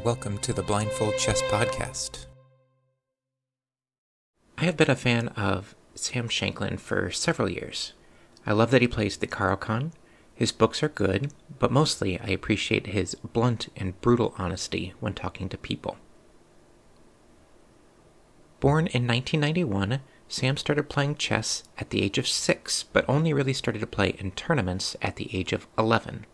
welcome to the Blindfold Chess Podcast. I have been a fan of Sam Shankland for several years. I love that he plays the Caro Kann. His books are good, but mostly I appreciate his blunt and brutal honesty when talking to people. Born in 1991, Sam started playing chess at the age of 6, but only really started to play in tournaments at the age of 11.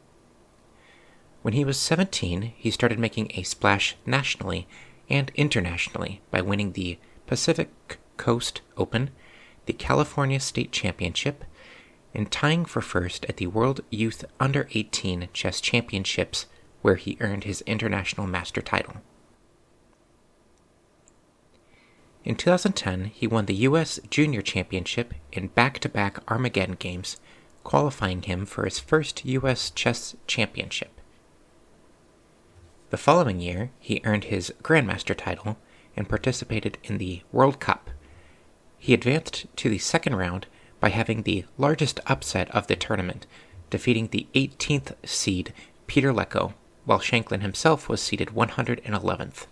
When he was 17, he started making a splash nationally and internationally by winning the Pacific Coast Open, the California State Championship, and tying for first at the World Youth Under-18 Chess Championships, where he earned his international master title. In 2010, he won the U.S. Junior Championship in back-to-back Armageddon games, qualifying him for his first U.S. Chess Championship. The following year, he earned his Grandmaster Title and participated in the World Cup. He advanced to the second round by having the largest upset of the tournament, defeating the 18th seed Peter Leko, while Shankland himself was seeded 111th.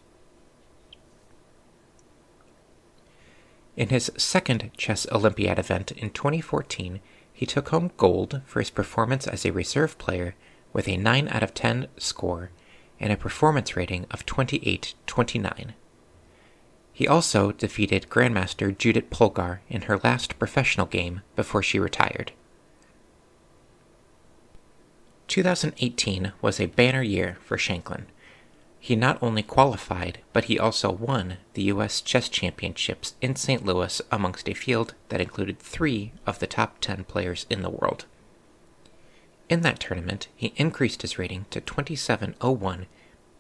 In his second Chess Olympiad event in 2014, he took home gold for his performance as a reserve player with a 9 out of 10 score and a performance rating of 28-29. He also defeated Grandmaster Judith Polgar in her last professional game before she retired. 2018 was a banner year for Shankland. He not only qualified, but he also won the U.S. Chess Championships in St. Louis amongst a field that included 3 of the top 10 players in the world. In that tournament, he increased his rating to 2701,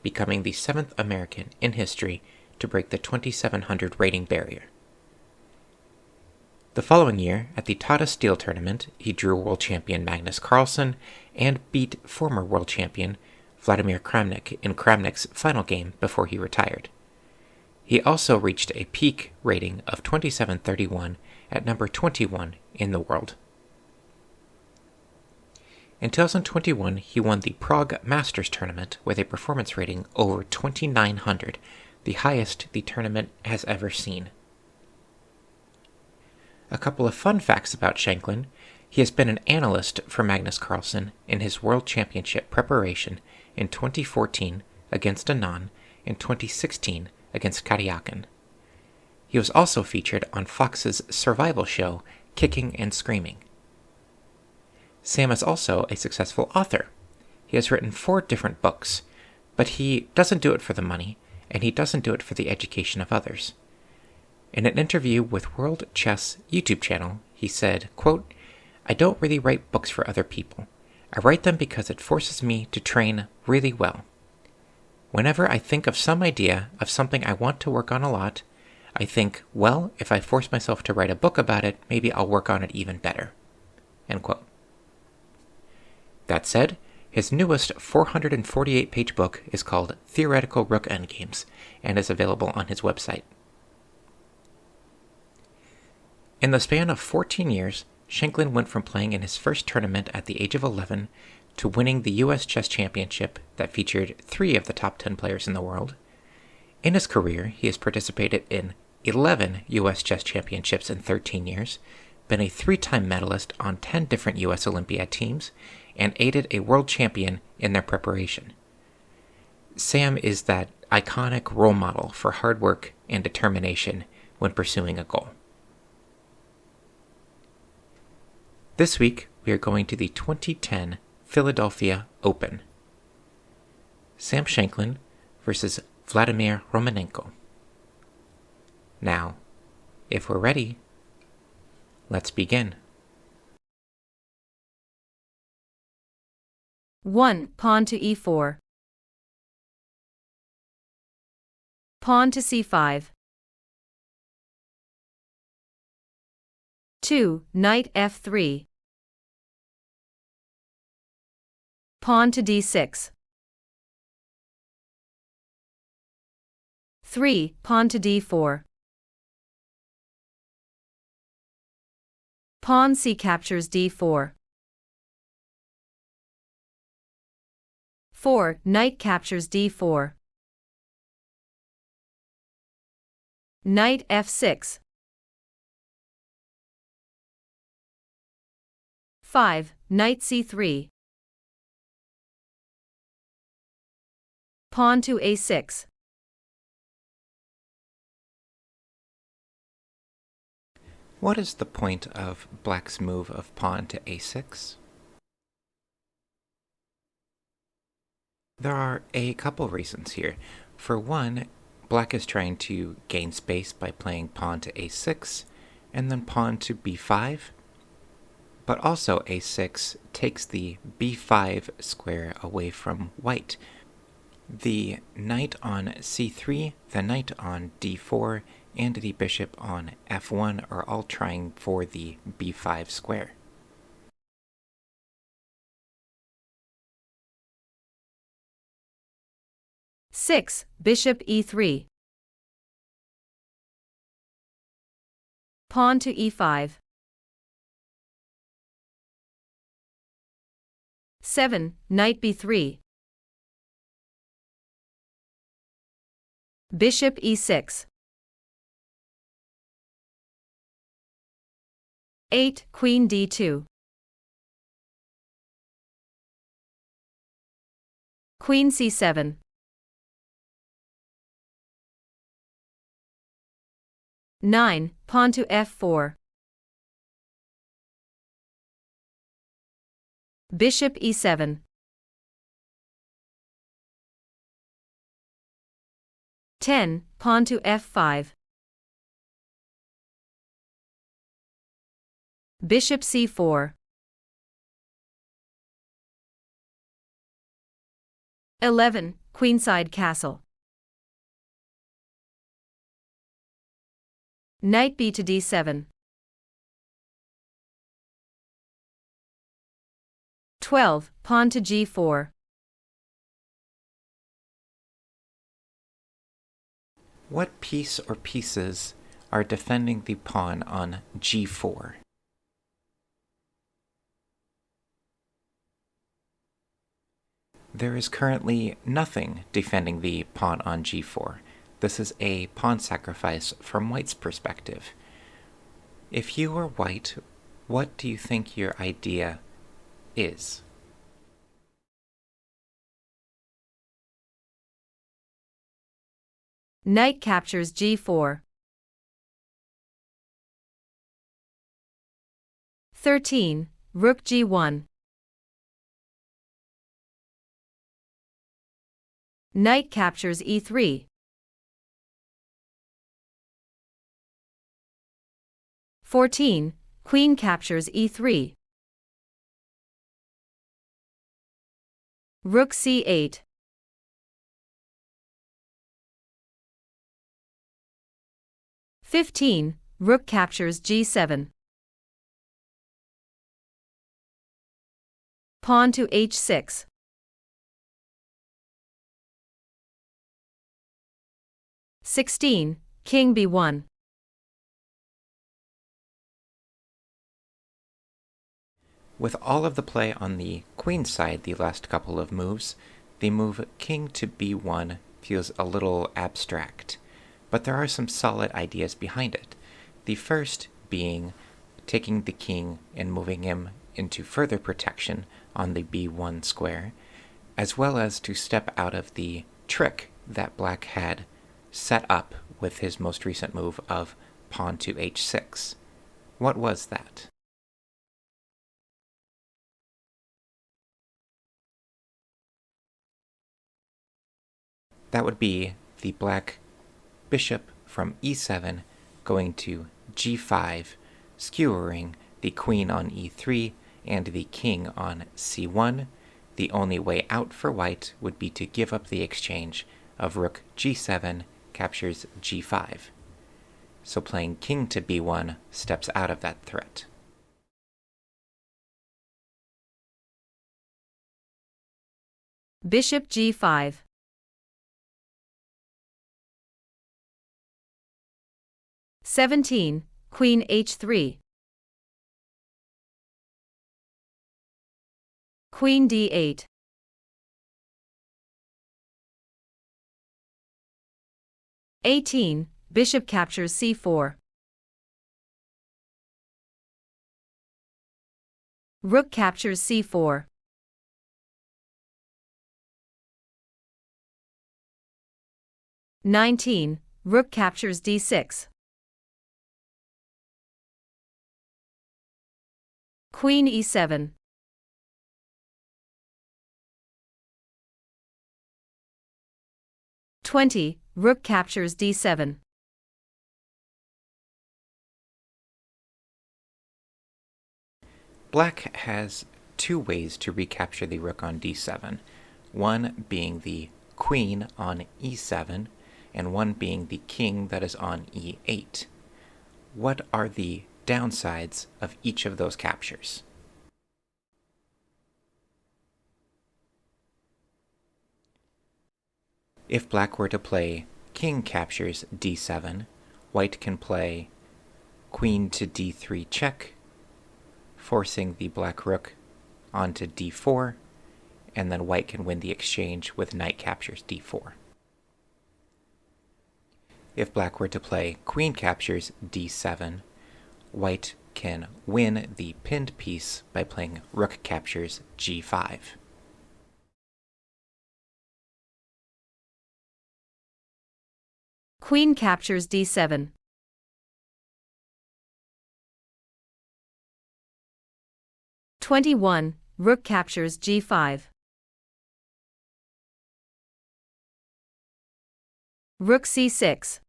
becoming the 7th American in history to break the 2700 rating barrier. The following year, at the Tata Steel tournament, he drew world champion Magnus Carlsen and beat former world champion Vladimir Kramnik in Kramnik's final game before he retired. He also reached a peak rating of 2731 at number 21 in the world. In 2021, he won the Prague Masters tournament with a performance rating over 2900, the highest the tournament has ever seen. A couple of fun facts about Shankland: he has been an analyst for Magnus Carlsen in his World Championship preparation in 2014 against Anand and 2016 against Karyakin. He was also featured on Fox's survival show, Kicking and Screaming. Sam is also a successful author. He has written 4 different books, but he doesn't do it for the money, and he doesn't do it for the education of others. In an interview with World Chess YouTube channel, he said, quote, "I don't really write books for other people. I write them because it forces me to train really well. Whenever I think of some idea of something I want to work on a lot, I think, well, if I force myself to write a book about it, maybe I'll work on it even better." End quote. That said, his newest 448-page book is called Theoretical Rook Endgames and is available on his website. In the span of 14 years, Shankland went from playing in his first tournament at the age of 11 to winning the U.S. Chess Championship that featured 3 of the top 10 players in the world. In his career, he has participated in 11 U.S. Chess Championships in 13 years, been a 3-time medalist on 10 different U.S. Olympiad teams, and aided a world champion in their preparation. Sam is that iconic role model for hard work and determination when pursuing a goal. This week, we are going to the 2010 Philadelphia Open. Sam Shankland versus Vladimir Romanenko. Now, if we're ready, let's begin. 1. Pawn to e4. Pawn to c5. 2. Knight f3. Pawn to d6. 3. Pawn to d4. Pawn c captures d4. 4. Knight captures d4. Knight f6. 5. Knight c3. Pawn to a6. What is the point of black's move of pawn to a6? There are a couple reasons here. For one, black is trying to gain space by playing pawn to a6 and then pawn to b5, but also a6 takes the b5 square away from white. The knight on c3, the knight on d4, and the bishop on f1 are all trying for the b5 square. Six. Bishop e3. Pawn to e5. 7. Knight b3. Bishop e6. 8. Queen d2. Queen c7. 9. Pawn to f4. Bishop e7. 10. Pawn to f5. Bishop c4. 11. Queenside castle. Knight b to d7. 12. Pawn to g4. What piece or pieces are defending the pawn on g4? There is currently nothing defending the pawn on g4. This is a pawn sacrifice from white's perspective. If you were white, what do you think your idea is? Knight captures g4. 13. Rook g1. Knight captures e3. 14. Queen captures e3. Rook c8. 15. Rook captures g7. Pawn to h6. 16. King b1. With all of the play on the queen side the last couple of moves, the move king to b1 feels a little abstract, but there are some solid ideas behind it. The first being taking the king and moving him into further protection on the b1 square, as well as to step out of the trick that black had set up with his most recent move of pawn to h6. What was that? That would be the black bishop from e7 going to g5, skewering the queen on e3 and the king on c1. The only way out for white would be to give up the exchange of rook g7 captures g5. So playing king to b1 steps out of that threat. Bishop g5. 17. Queen h3. Queen d8. 18. Bishop captures c4. Rook captures c4. Rook captures d6. Queen e7. Rook captures d7. Black has two ways to recapture the rook on d7, one being the queen on e7, and one being the king that is on e8. What are the downsides of each of those captures? If black were to play king captures d7, white can play queen to d3 check, forcing the black rook onto d4, and then white can win the exchange with knight captures d4. If black were to play queen captures d7, white can win the pinned piece by playing rook captures g5. Queen captures d7. Rook captures g5. Rook c6.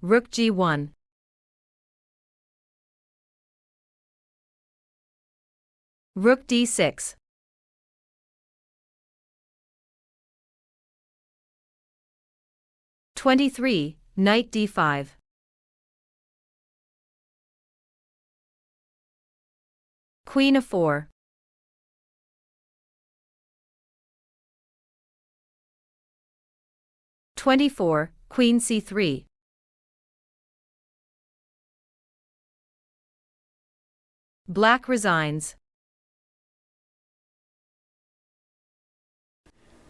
Rook g1. Rook d6. Knight d5. Queen f4. Queen c3. Black resigns.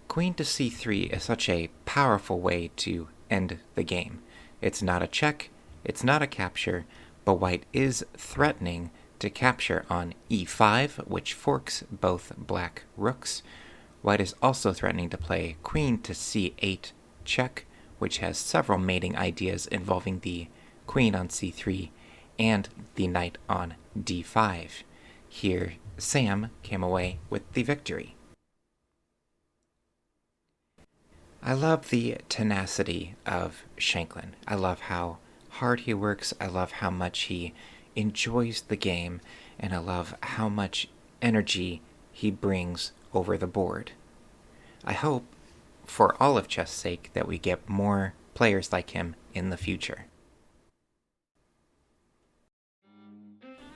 Queen to c3 is such a powerful way to end the game. It's not a check, it's not a capture, but white is threatening to capture on e5, which forks both black rooks. White is also threatening to play queen to c8 check, which has several mating ideas involving the queen on c3 and the knight on d5. Here, Sam came away with the victory. I love the tenacity of Shankland. I love how hard he works. I love how much he enjoys the game, and I love how much energy he brings over the board. I hope, for all of chess' sake, that we get more players like him in the future.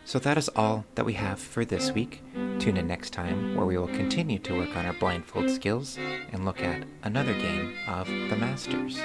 So that is all that we have for this week. Tune in next time, where we will continue to work on our blindfold skills and look at another game of the Masters.